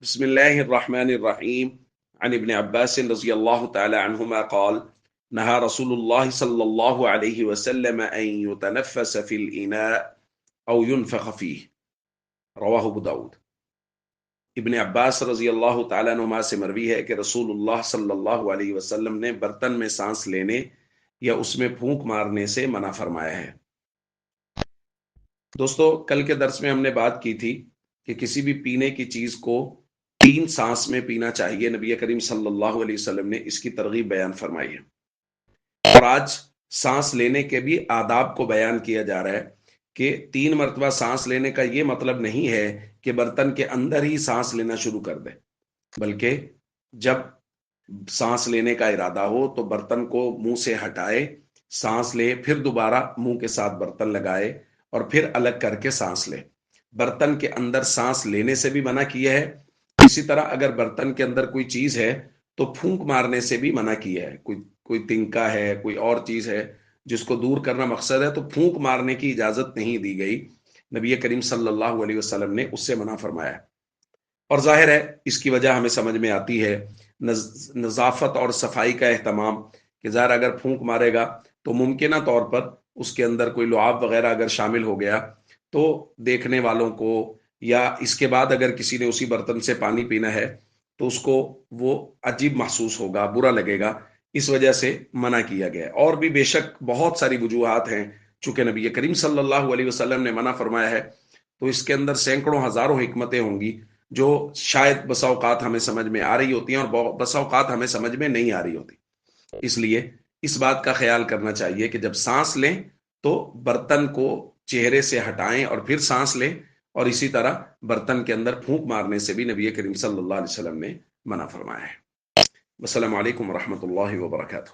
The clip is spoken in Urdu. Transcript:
بسم الله الرحمن الرحيم عن ابن عباس رضي الله تعالى عنهما قال نهى رسول الله صلى الله عليه وسلم أن يتنفس في الإناء أو ينفخ فيه رواہ ابو داود۔ ابن عباس رضی اللہ تعالیٰ عنہما سے مروی ہے کہ رسول اللہ صلی اللہ علیہ وسلم نے برتن میں سانس لینے یا اس میں پھونک مارنے سے منع فرمایا ہے۔ دوستو، کل کے درس میں ہم نے بات کی تھی کہ کسی بھی پینے کی چیز کو 3 سانس میں پینا چاہیے۔ نبی کریم صلی اللہ علیہ وسلم نے اس کی ترغیب بیان فرمائی ہے، اور آج سانس لینے کے بھی آداب کو بیان کیا جا رہا ہے کہ 3 مرتبہ سانس لینے کا یہ مطلب نہیں ہے کہ برتن کے اندر ہی سانس لینا شروع کر دے، بلکہ جب سانس لینے کا ارادہ ہو تو برتن کو منہ سے ہٹائے، سانس لے، پھر دوبارہ منہ کے ساتھ برتن لگائے اور پھر الگ کر کے سانس لے۔ برتن کے اندر سانس لینے سے بھی منع کیا ہے۔ اسی طرح اگر برتن کے اندر کوئی چیز ہے تو پھونک مارنے سے بھی منع کیا ہے۔ کوئی تنکا ہے، کوئی اور چیز ہے جس کو دور کرنا مقصد ہے، تو پھونک مارنے کی اجازت نہیں دی گئی۔ نبی کریم صلی اللہ علیہ وسلم نے اس سے منع فرمایا ہے، اور ظاہر ہے اس کی وجہ ہمیں سمجھ میں آتی ہے، نظافت اور صفائی کا اہتمام، کہ ظاہر اگر پھونک مارے گا تو ممکنہ طور پر اس کے اندر کوئی لعاب وغیرہ اگر شامل ہو گیا تو دیکھنے والوں کو، یا اس کے بعد اگر کسی نے اسی برتن سے پانی پینا ہے تو اس کو وہ عجیب محسوس ہوگا، برا لگے گا، اس وجہ سے منع کیا گیا ہے۔ اور بھی بے شک بہت ساری وجوہات ہیں، چونکہ نبی کریم صلی اللہ علیہ وسلم نے منع فرمایا ہے تو اس کے اندر سینکڑوں ہزاروں حکمتیں ہوں گی جو شاید بسا اوقات ہمیں سمجھ میں آ رہی ہوتی ہیں اور بسا اوقات ہمیں سمجھ میں نہیں آ رہی ہوتی۔ اس لیے اس بات کا خیال کرنا چاہیے کہ جب سانس لیں تو برتن کو چہرے سے ہٹائیں اور پھر سانس لیں، اور اسی طرح برتن کے اندر پھونک مارنے سے بھی نبی کریم صلی اللہ علیہ وسلم نے منع فرمایا ہے۔ السلام علیکم ورحمۃ اللہ وبرکاتہ۔